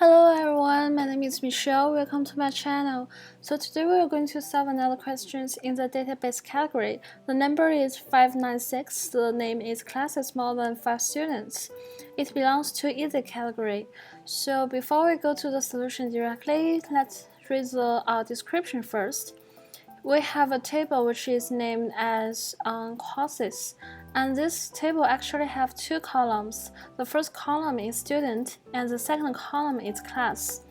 Hello everyone, my name is Michelle. Welcome to my channel. So today we are going to solve another question in the database category. The number is 596. The name is classes more than 5 students. It belongs to easy category. So before we go to the solution directly, let's read the description first. We have a table which is named as courses, and this table actually have two columns. The first column is student and the second column is class.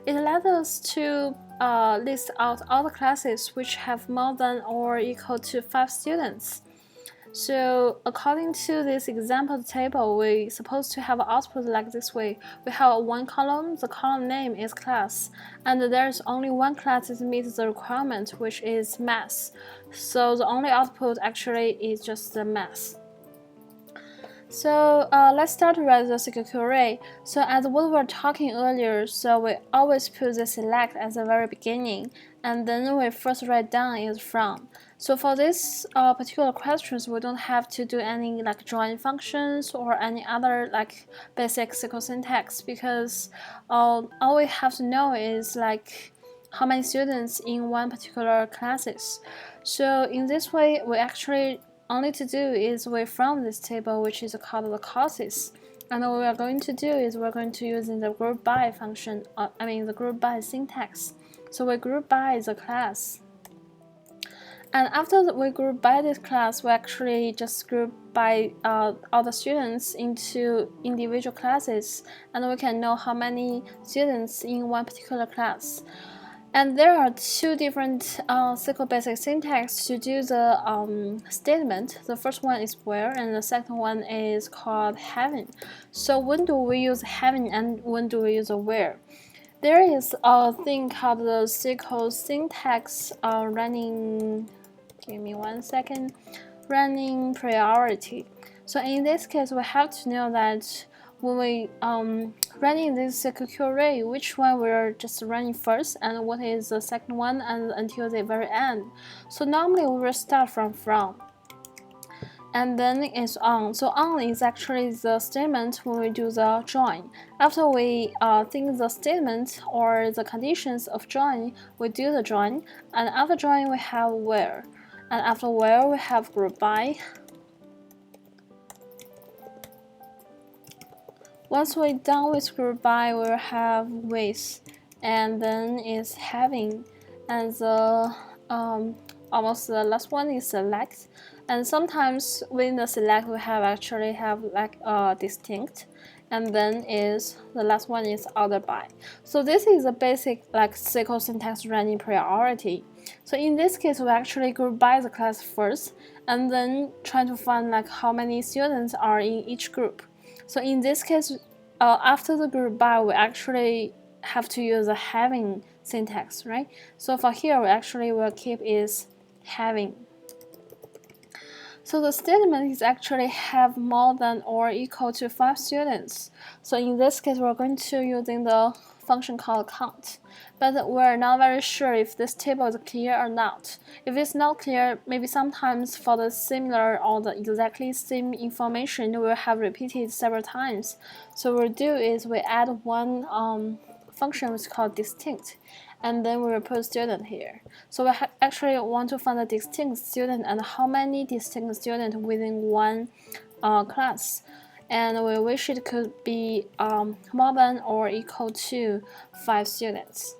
It lets us to list out all the classes which have more than or equal to 5 students. So according to this example table, we're supposed to have an output like this way. We have one column, the column name is class, and there's only one class that meets the requirement, which is math. So the only output actually is just the math. So let's start with the SQL query. So as what we were talking earlier, so we always put the select at the very beginning, and then we first write down is from. So for this particular questions, we don't have to do any like join functions or any other like basic SQL syntax, because all we have to know is like how many students in one particular classes. So in this way, we actually only to do is we from this table, which is called the courses, and what we are going to do is we're going to use in the group by function, the group by syntax. So we group by the class, and after we group by this class, we actually just group by all the students into individual classes, and we can know how many students in one particular class. And there are two different SQL basic syntax to do the statement. The first one is where, and the second one is called having. So when do we use having and when do we use a where? There is a thing called the SQL syntax running. Give me 1 second. Running priority. So in this case, we have to know that when we running this SQL query, which one we're just running first, and what is the second one, and until the very end. So normally we will start from, and then it's on. So on is actually the statement when we do the join. After we think the statement or the conditions of join, we do the join, and after join we have where, and after where we have group by. Once we're done with group by, we'll have with, and then is having, and the almost the last one is select. And sometimes within the select we actually have like distinct, and then is the last one is order by. So this is a basic like SQL syntax running priority. So in this case, we actually group by the class first, and then try to find like how many students are in each group. So in this case, after the group by, we actually have to use a having syntax, right? So for here, we actually will keep is having. So the statement is actually have more than or equal to 5 students. So in this case, we're going to using the function called count, but we're not very sure if this table is clear or not. If it's not clear, maybe sometimes for the similar or the exactly same information we'll have repeated several times. So what we'll do is we add one function which is called distinct, and then we will put student here. So we actually want to find the distinct student and how many distinct students within one class. And we wish it could be more than or equal to 5 students.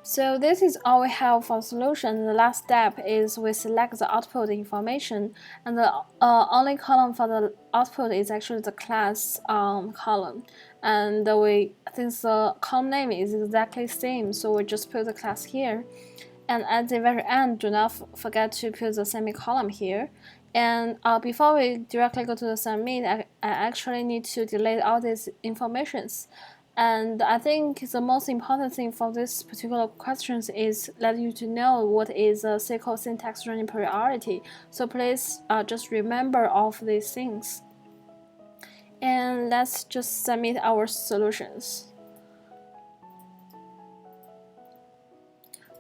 So this is all we have for solution. The last step is we select the output information, and the only column for the output is actually the class column. And since the column name is exactly the same, so we just put the class here. And at the very end, do not forget to put the semicolon here. And before we directly go to the submit, I actually need to delete all these informations. And I think the most important thing for this particular questions is let you to know what is a SQL syntax running priority. So please just remember all of these things. And let's just submit our solutions.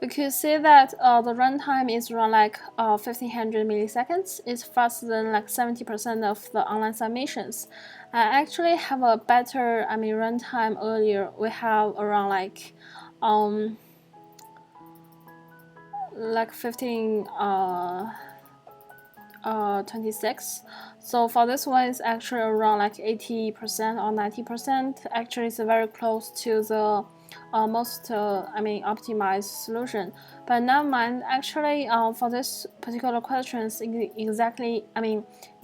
we could see that the runtime is around like 1500 milliseconds. It's faster than like 70% of the online submissions. I actually have a better runtime earlier. We have around like 26. So for this one, it's actually around like 80% or 90%. Actually, it's very close to the most optimized solution. But never mind. Actually, for this particular question, it's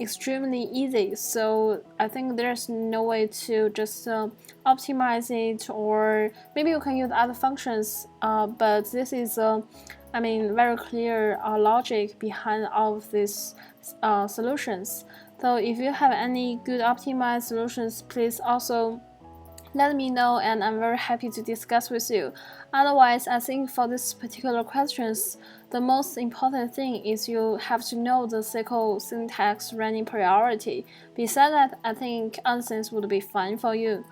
extremely easy. So I think there's no way to just optimize it, or maybe you can use other functions. But this is very clear logic behind all of these solutions. So if you have any good optimized solutions, please also let me know, and I'm very happy to discuss with you. Otherwise, I think for this particular questions, the most important thing is you have to know the SQL syntax running priority. Besides that, I think other things would be fine for you.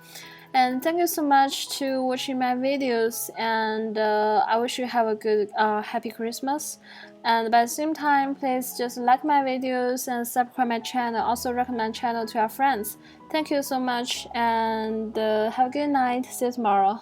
And thank you so much to watching my videos, and I wish you have a good happy Christmas. And by the same time, please just like my videos and subscribe my channel. Also recommend channel to your friends. Thank you so much, and have a good night. See you tomorrow.